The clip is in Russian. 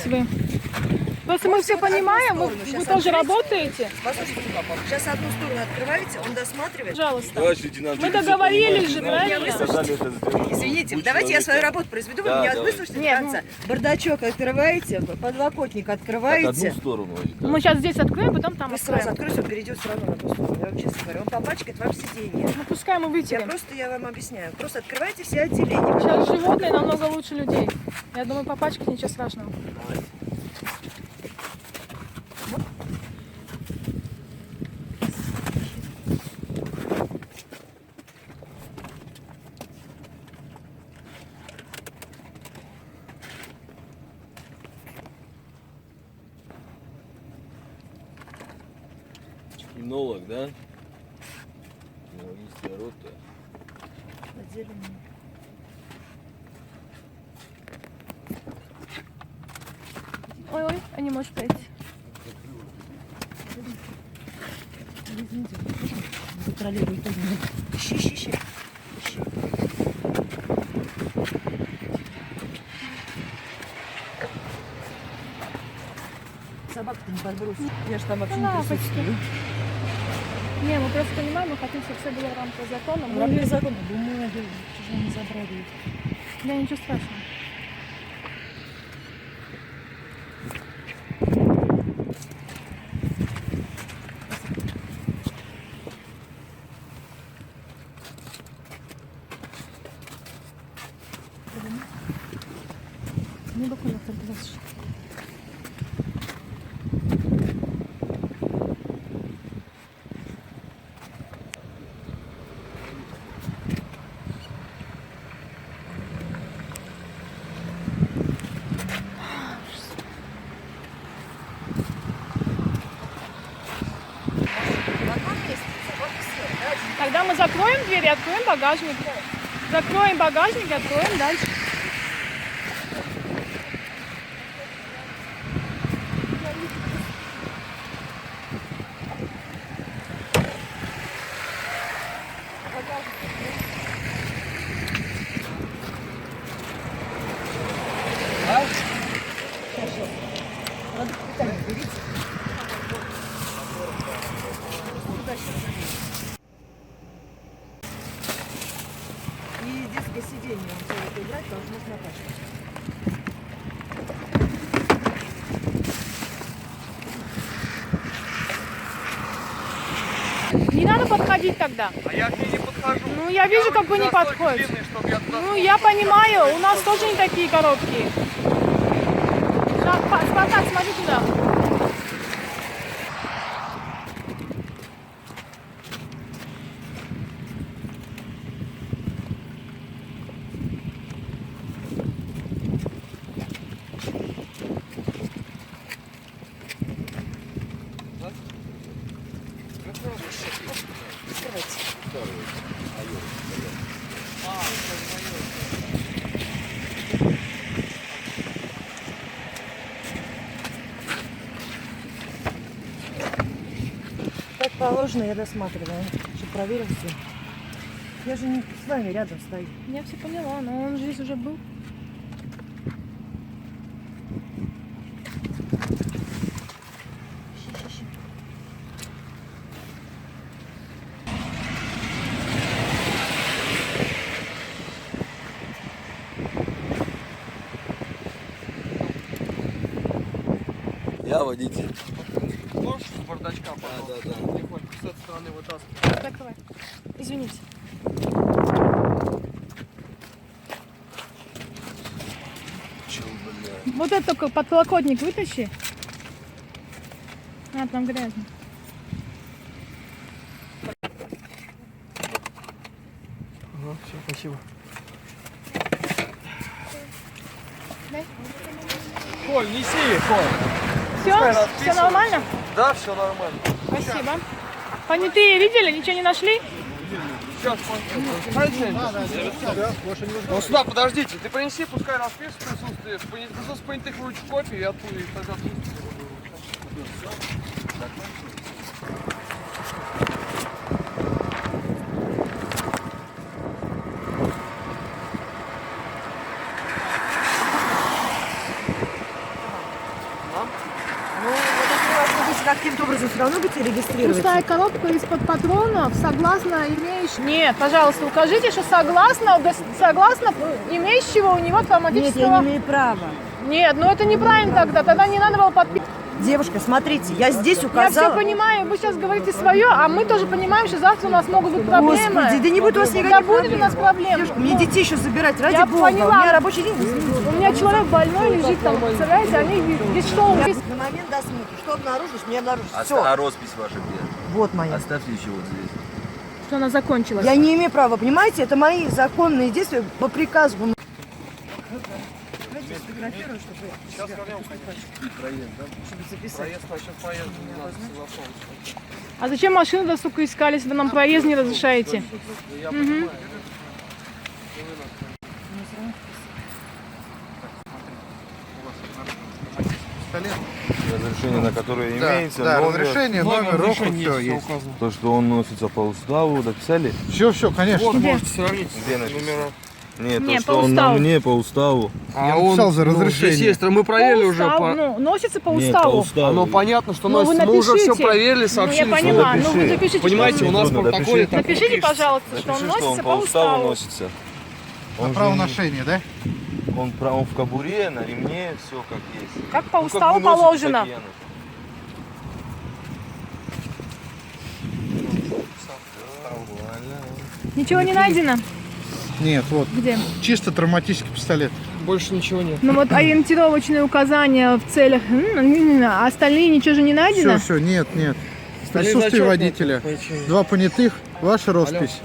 вы. Просто мы все понимаем, вы тоже работаете. Послушайте, сейчас одну сторону открываете, он досматривает. Пожалуйста. Лейтенант, Мы договорились же, Меня правильно? выслушайте. Извините, давайте я свою работу произведу, вы меня выслушайте до конца. Бардачок открываете, подлокотник Так, одну открываете. сторону. Мы сейчас здесь откроем, потом там Вы сразу откроем. откроете, он перейдет все равно на ту сторону. Я вам честно говорю, он попачкает вам сиденье. Ну пускай мы вытерем. Я вам объясняю. Просто открывайте все отделения. Сейчас животные намного лучше людей. Я думаю, попачкать ничего страшного. Кинолог, да? Кинологическая рота. Отделение. Ой-ой, а не можешь пройти. Извините, контролируй тоже. Ищи. Собаку-то не подбросил. Я же там вообще не Лапочки. присутствую. Не, мы просто понимаем, мы хотим, чтобы все было в рамках закона. В рамках закона. Бумаги, чужие не забрали. Да, ничего страшного. Не буквально только вас. Тогда мы закроем дверь и откроем багажник. Закроем багажник и откроем дальше. И детское сиденье он будет убрать, должно напачкать. Не надо подходить тогда. А я к ней не подхожу. Ну, я вижу, как вы не настолько подходите. длинный, чтоб я туда Ну, я понимаю, у нас тоже не такие коробки. Спартак, смотри туда. Как положено, я досматриваю, чтобы проверил все. Я же не с вами рядом стою. Я все поняла, но он здесь уже был. Ищи. Я водитель. можешь с бардачка, пожалуйста? да. Потихоньку с этой стороны вытаскивать. Закрывай. Извините. Чё, бля. Вот это только подлокотник вытащи. А, там грязно. Ага, все, спасибо. Дай. Коль, неси, Коль. Все? Все расписывай. нормально? Да, все нормально. Спасибо. Понятые видели? Ничего не нашли? Сейчас, ну сюда, подождите, ты принеси, пускай распишет присутствие, присутствие понятых вручу копию и оттуда их тогда. Я каким-то образом все равно будете регистрировать. Пустая коробка из-под патронов, согласно имеющему... Нет, пожалуйста, укажите, что согласно имеющего у него Нет, травматического... я не имею права. Нет, ну это неправильно тогда не надо было подписывать. Девушка, смотрите, я здесь Я указала. все понимаю, вы сейчас говорите свое, а мы тоже понимаем, что завтра у нас могут быть проблемы. Господи, да не будет у вас никаких Да будет проблем. у нас проблем. Девушка, мне детей еще забирать, ради Я бога. поняла. У меня рабочий день. У меня человек больной лежит там, представляете, они здесь что у нас? На момент досмотра. Что обнаружишь, мне обнаружишь. А Все. роспись ваша где? Вот моя. Оставьте еще вот здесь. Что она закончилась. Я не имею права, понимаете? Это мои законные действия по приказу. Давайте сфотографирую, Сейчас вернем, чтобы записать. Проезд, а сейчас проезд, не надо телефон. А зачем машину-то, сука, искали, если вы нам проезд не разрешаете? Я понимаю. Разрешение, на которое Да, имеется, да, номер, разрешение, номер, року, все есть. то, что он носится по уставу, дописали? Все, конечно. Вот, Где? можете сравнить Где написано? номера. Нет, Не, то, по что он на уставу. мне по уставу. Я написал за разрешение. Здесь есть, мы проверили По уже. уставу, ну, носится по Нет, по уставу. уставу. Оно понятно, что Ну, вы носится. Мы уже все напишите. проверили, Ну, сообщили. я поняла, напиши. ну вы запишите. Понимаете, что у нас в Трудно, протоколе напиши. так Напишите, пишется. пожалуйста, что он Напиши, что носится он по уставу уставу. носится. На Он же правоношение, да? он в кобуре, на ремне, все как есть. Как по Ну, как уставу вы носите, положено. так и я ношу. Ничего не найдено? Нет, вот. Где? Чисто травматический пистолет. Больше ничего нет. Ну вот ориентировочные указания в целях, а остальные ничего же не найдено? Все, нет. Остальные Присутствие зачетные водителя. по причине. 2 понятых, ваша роспись.